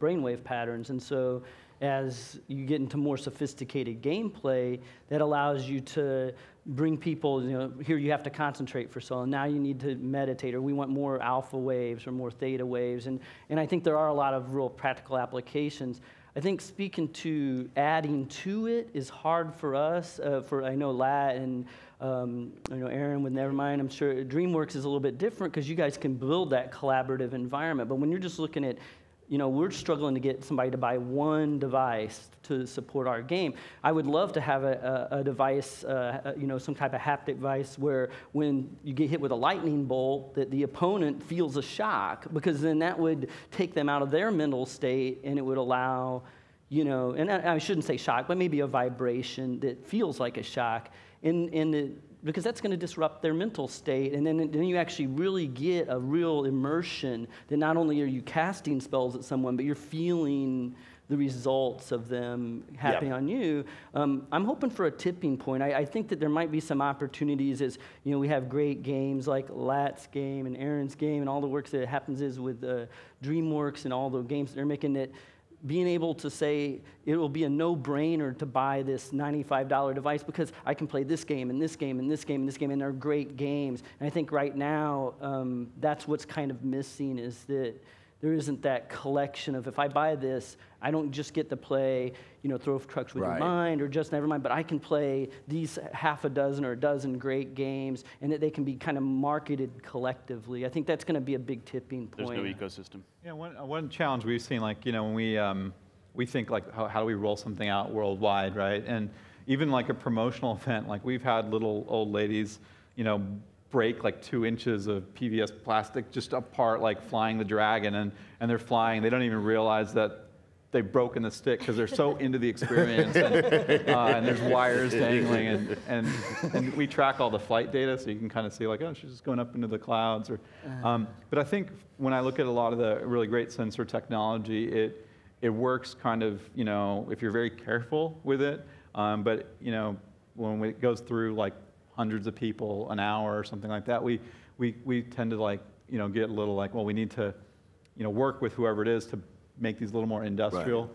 brainwave patterns, and so as you get into more sophisticated gameplay, that allows you to bring people, here you have to concentrate for so long, now you need to meditate, or we want more alpha waves or more theta waves, and I think there are a lot of real practical applications. I think speaking to adding to it is hard for us. I know Lat and Erin with NeverMind, I'm sure DreamWorks is a little bit different because you guys can build that collaborative environment. But when you're just looking at, we're struggling to get somebody to buy one device to support our game. I would love to have a device, some type of haptic device where when you get hit with a lightning bolt, that the opponent feels a shock, because then that would take them out of their mental state, and it would allow, and I shouldn't say shock, but maybe a vibration that feels like a shock, because that's going to disrupt their mental state, and then you actually really get a real immersion that not only are you casting spells at someone, but you're feeling the results of them happening on you. I'm hoping for a tipping point. I think that there might be some opportunities as, we have great games like Lat's game and Erin's game and all the work that happens is with DreamWorks and all the games that they're making, that being able to say it will be a no-brainer to buy this $95 device because I can play this game and this game and this game and this game, and they're great games. And I think right now that's what's kind of missing, is that there isn't that collection of, if I buy this, I don't just get to play, Throw Trucks with Your Mind or just NeverMind, but I can play these half a dozen or a dozen great games, and that they can be kind of marketed collectively. I think that's going to be a big tipping point. There's no ecosystem. Yeah, one challenge we've seen, when we think how do we roll something out worldwide, right? And even a promotional event, we've had little old ladies, break 2 inches of PVS plastic just apart, flying the dragon, and they're flying. They don't even realize that they've broken the stick because they're so into the experience, and there's wires dangling, and we track all the flight data, so you can kind of see like, oh, she's just going up into the clouds. But I think when I look at a lot of the really great sensor technology, it works kind of, if you're very careful with it. But when it goes through like hundreds of people an hour or something like that, we tend to like get a little like, well, we need to work with whoever it is to make these a little more industrial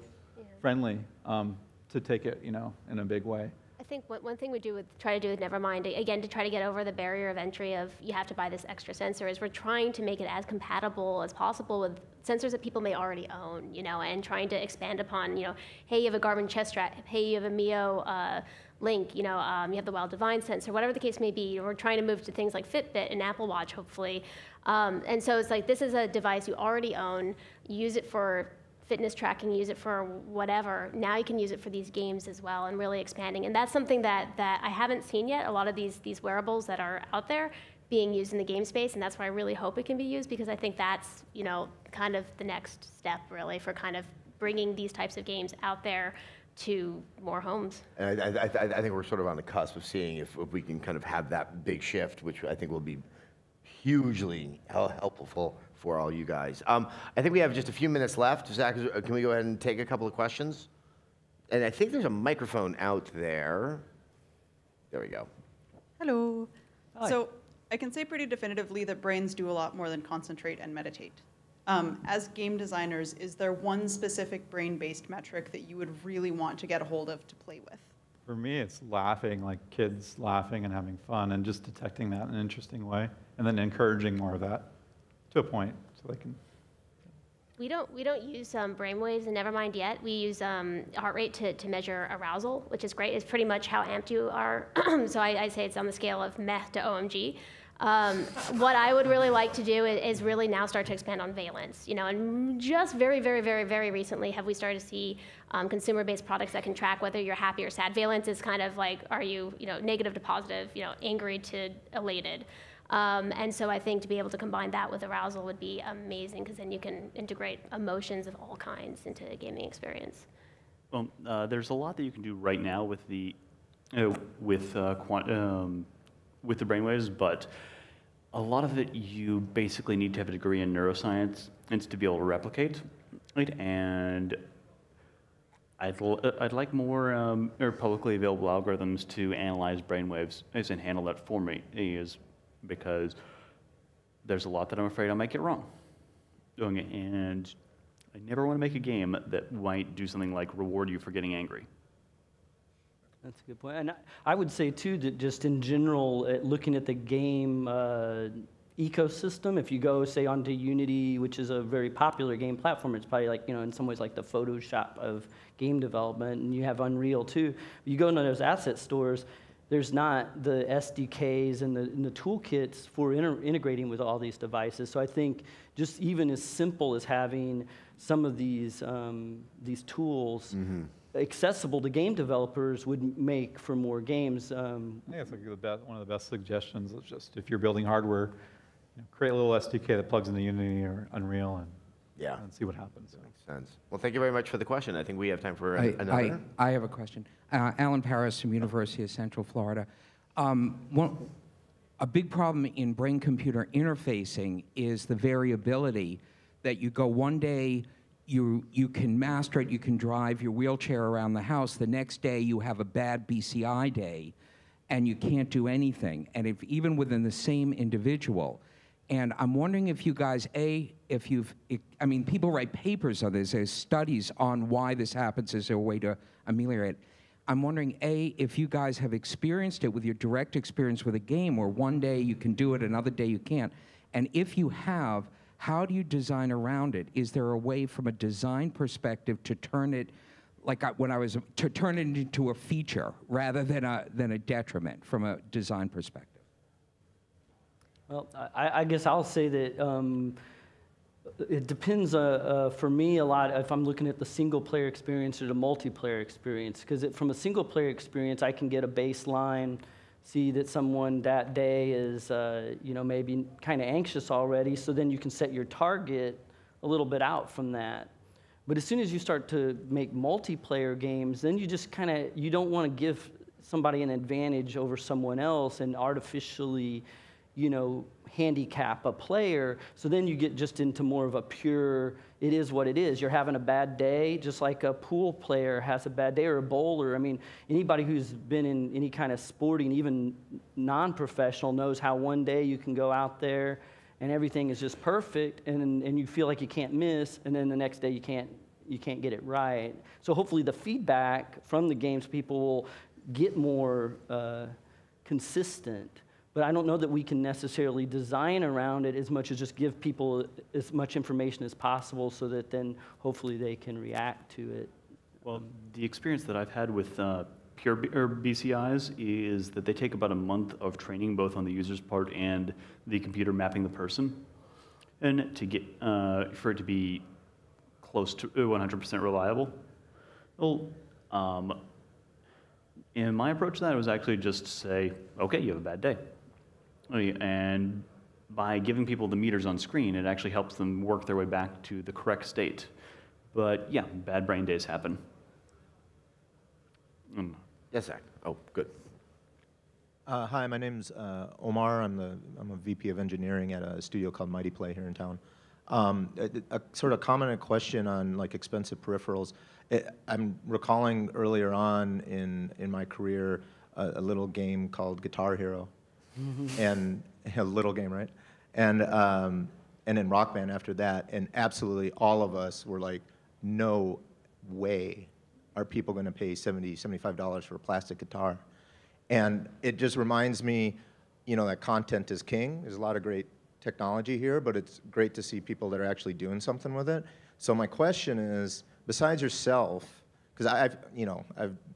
friendly, to take it in a big way. I think one thing we try to do with NeverMind, again, to try to get over the barrier of entry of you have to buy this extra sensor, is we're trying to make it as compatible as possible with sensors that people may already own, and trying to expand upon, hey, you have a Garmin chest strap, hey, you have a Mio Link, you have the Wild Divine sensor, whatever the case may be. We're trying to move to things like Fitbit and Apple Watch, hopefully. And so it's like, this is a device you already own, use it for fitness tracking, use it for whatever. Now you can use it for these games as well, and really expanding. And that's something that I haven't seen yet, a lot of these wearables that are out there being used in the game space, and that's why I really hope it can be used, because I think that's, kind of the next step, really, for kind of bringing these types of games out there to more homes. And I think we're sort of on the cusp of seeing if we can kind of have that big shift, which I think will be hugely helpful for all you guys. I think we have just a few minutes left. Zach, can we go ahead and take a couple of questions? And I think there's a microphone out there. There we go. Hello. Hi. So I can say pretty definitively that brains do a lot more than concentrate and meditate. As game designers, is there one specific brain-based metric that you would really want to get a hold of to play with? For me, it's laughing, like kids laughing and having fun, and just detecting that in an interesting way, and then encouraging more of that to a point, so they can. We don't use brainwaves in NeverMind yet. We use heart rate to measure arousal, which is great. It's pretty much how amped you are. So I say it's on the scale of meh to OMG. What I would really like to do is really now start to expand on valence, and just very, very, very, very recently have we started to see consumer-based products that can track whether you're happy or sad. Valence is kind of like, are you, negative to positive, angry to elated. And so I think to be able to combine that with arousal would be amazing, because then you can integrate emotions of all kinds into a gaming experience. Well, there's a lot that you can do right now with the brainwaves, but a lot of it you basically need to have a degree in neuroscience and to be able to replicate, right? And I'd like more or publicly available algorithms to analyze brainwaves and handle that for me, because there's a lot that I'm afraid I might get wrong doing it, and I never want to make a game that might do something like reward you for getting angry. That's a good point. And I would say, too, that just in general, looking at the game ecosystem, if you go, say, onto Unity, which is a very popular game platform, it's probably like, in some ways like the Photoshop of game development, and you have Unreal, too. You go into those asset stores, there's not the SDKs and the toolkits for integrating with all these devices. So I think just even as simple as having some of these tools accessible to game developers would make for more games. I think it's like one of the best suggestions is just if you're building hardware, create a little SDK that plugs into Unity or Unreal and see what happens. That makes sense. Well, thank you very much for the question. I think we have time for another. I have a question. Alan Paris from University of Central Florida. A big problem in brain-computer interfacing is the variability that you go one day, you can master it, you can drive your wheelchair around the house. The next day you have a bad BCI day and you can't do anything. And even within the same individual. And I'm wondering if you guys, people write papers on this, there's studies on why this happens, is there a way to ameliorate it? I'm wondering, if you guys have experienced it with your direct experience with a game where one day you can do it, another day you can't. And if you have, how do you design around it? Is there a way from a design perspective to turn it, to turn it into a feature rather than a detriment from a design perspective? Well, I guess I'll say that it depends for me a lot if I'm looking at the single-player experience or the multiplayer experience. Because from a single-player experience, I can get a baseline, see that someone that day is, maybe kind of anxious already. So then you can set your target a little bit out from that. But as soon as you start to make multiplayer games, then you just kind of, you don't want to give somebody an advantage over someone else and artificially, you know, handicap a player. So then you get just into more of a pure, it is what it is. You're having a bad day, just like a pool player has a bad day, or a bowler. I mean, anybody who's been in any kind of sporting, even non-professional, knows how one day you can go out there and everything is just perfect, and you feel like you can't miss, and then the next day you can't get it right. So hopefully the feedback from the games, people will get more consistent. But I don't know that we can necessarily design around it as much as just give people as much information as possible so that then hopefully they can react to it. Well, the experience that I've had with pure BCIs is that they take about a month of training, both on the user's part and the computer mapping the person, and to get for it to be close to 100% reliable. Well, and my approach to that was actually just to say, okay, you have a bad day. And by giving people the meters on screen, it actually helps them work their way back to the correct state. But yeah, bad brain days happen. Yes, Zach. Oh, good. Hi, my name's Omar. I'm a VP of engineering at a studio called Mighty Play here in town. A sort of commented question on like expensive peripherals. I'm recalling earlier on in my career a little game called Guitar Hero, and a little game, right? And then Rock Band after that, and absolutely all of us were like, no way are people going to pay $70, $75 for a plastic guitar. And it just reminds me, you know, that content is king. There's a lot of great technology here, but it's great to see people that are actually doing something with it. So my question is, besides yourself, because I've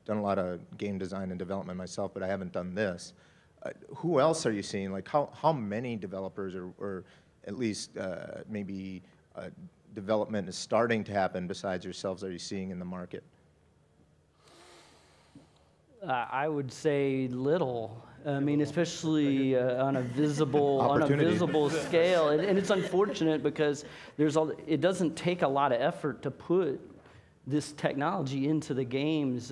done a lot of game design and development myself, but I haven't done this. Who else are you seeing? Like how many developers or at least maybe development is starting to happen besides yourselves are you seeing in the market? I would say little. I mean, especially on a visible scale, and it's unfortunate because it doesn't take a lot of effort to put this technology into the games.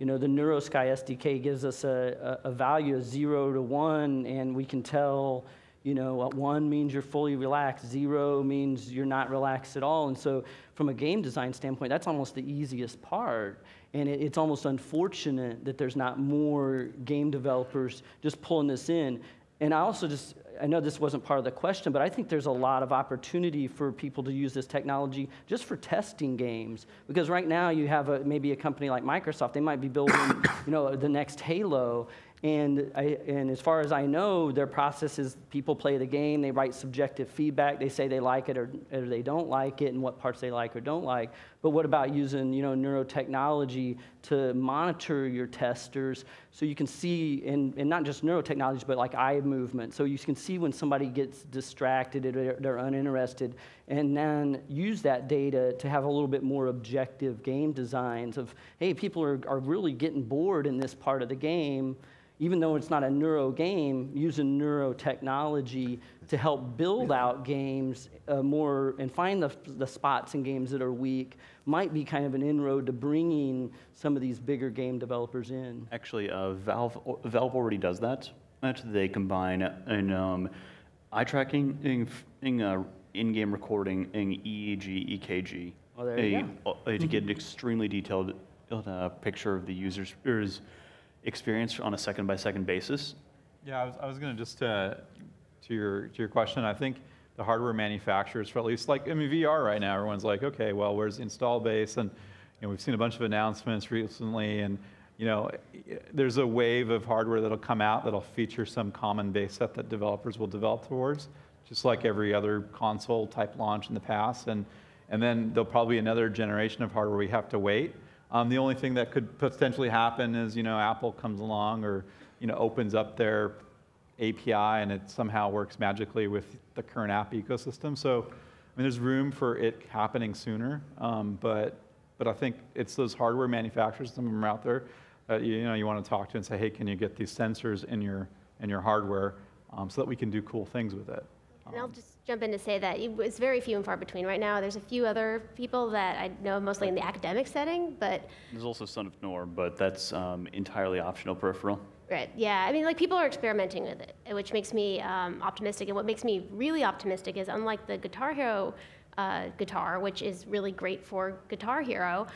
You know, the NeuroSky SDK gives us a value of 0 to 1, and we can tell, you know, 1 means you're fully relaxed, 0 means you're not relaxed at all. And so from a game design standpoint, that's almost the easiest part. And it's almost unfortunate that there's not more game developers just pulling this in. And I know this wasn't part of the question, but I think there's a lot of opportunity for people to use this technology just for testing games. Because right now you have maybe a company like Microsoft, they might be building, you know, the next Halo. And as far as I know, their process is people play the game, they write subjective feedback, they say they like it or they don't like it, and what parts they like or don't like. But what about using, you know, neurotechnology to monitor your testers so you can see, and not just neurotechnology, but like eye movement, so you can see when somebody gets distracted or they're uninterested, and then use that data to have a little bit more objective game designs of, hey, people are really getting bored in this part of the game. Even though it's not a neuro game, using neurotechnology to help build out games more and find the spots in games that are weak might be kind of an inroad to bringing some of these bigger game developers in. Actually, Valve already does that. They combine eye tracking, in-game recording, EEG, EKG, Oh, there you go. To get an extremely detailed picture of the user's experience on a second-by-second basis. Yeah, I was going to just to your question. I think the hardware manufacturers, for at least like VR right now, everyone's like, okay, well, where's the install base? And you know, we've seen a bunch of announcements recently, and you know, there's a wave of hardware that'll come out that'll feature some common base set that developers will develop towards, just like every other console type launch in the past. And then there'll probably be another generation of hardware we have to wait. The only thing that could potentially happen is, you know, Apple comes along or, you know, opens up their API and it somehow works magically with the current app ecosystem. So, I mean, there's room for it happening sooner, but I think it's those hardware manufacturers, some of them are out there, that you want to talk to and say, hey, can you get these sensors in your hardware so that we can do cool things with it? And I'll just jump in to say that it's very few and far between right now. There's a few other people that I know, mostly in the academic setting, but There's also Son of Nor, but that's entirely optional peripheral. right, yeah. I mean, like people are experimenting with it, which makes me optimistic. And what makes me really optimistic is, unlike the Guitar Hero guitar, which is really great for Guitar Hero,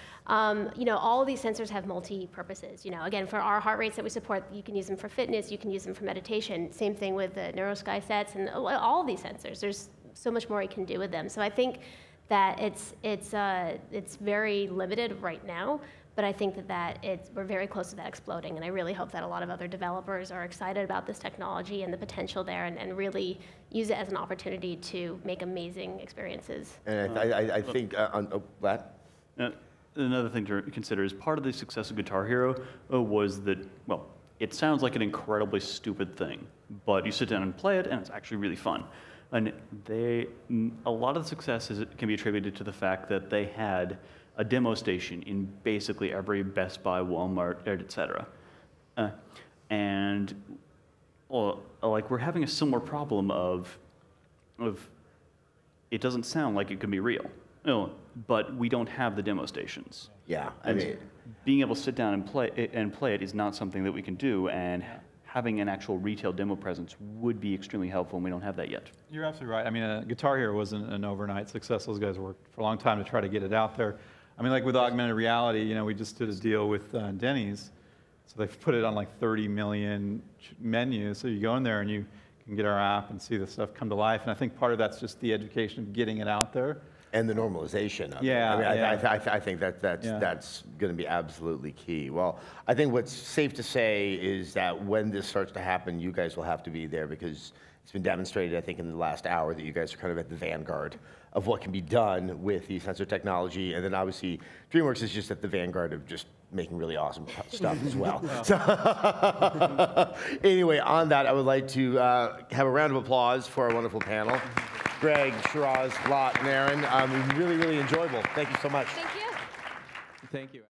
you know, all of these sensors have multi-purposes. You know, again, for our heart rates that we support, you can use them for fitness, you can use them for meditation. Same thing with the NeuroSky sets and all of these sensors. There's so much more you can do with them. So I think that it's very limited right now, but I think that we're very close to that exploding, and I really hope that a lot of other developers are excited about this technology and the potential there, and really use it as an opportunity to make amazing experiences. And I think that. Another thing to consider is part of the success of Guitar Hero was that, well, it sounds like an incredibly stupid thing, but you sit down and play it, and it's actually really fun. And a lot of the success can be attributed to the fact that they had a demo station in basically every Best Buy, Walmart, etc. And like we're having a similar problem of it doesn't sound like it could be real, but we don't have the demo stations. Yeah, I mean, being able to sit down and play it is not something that we can do, and having an actual retail demo presence would be extremely helpful, and we don't have that yet. You're absolutely right. I mean, Guitar Hero wasn't an overnight success. Those guys worked for a long time to try to get it out there. I mean, like with augmented reality, you know, we just did a deal with Denny's. So they've put it on like 30 million menus. So you go in there and you can get our app and see the stuff come to life. And I think part of that's just the education of getting it out there. And the normalization of it. Yeah, I mean, yeah. I think that's going to be absolutely key. Well, I think what's safe to say is that when this starts to happen, you guys will have to be there, because it's been demonstrated, I think, in the last hour that you guys are kind of at the vanguard of what can be done with the sensor technology. And then obviously, DreamWorks is just at the vanguard of just making really awesome stuff as well. So anyway, on that, I would like to have a round of applause for our wonderful panel. Greg, Shiraz, Lot, and Erin. Really, really enjoyable. Thank you so much. Thank you. Thank you.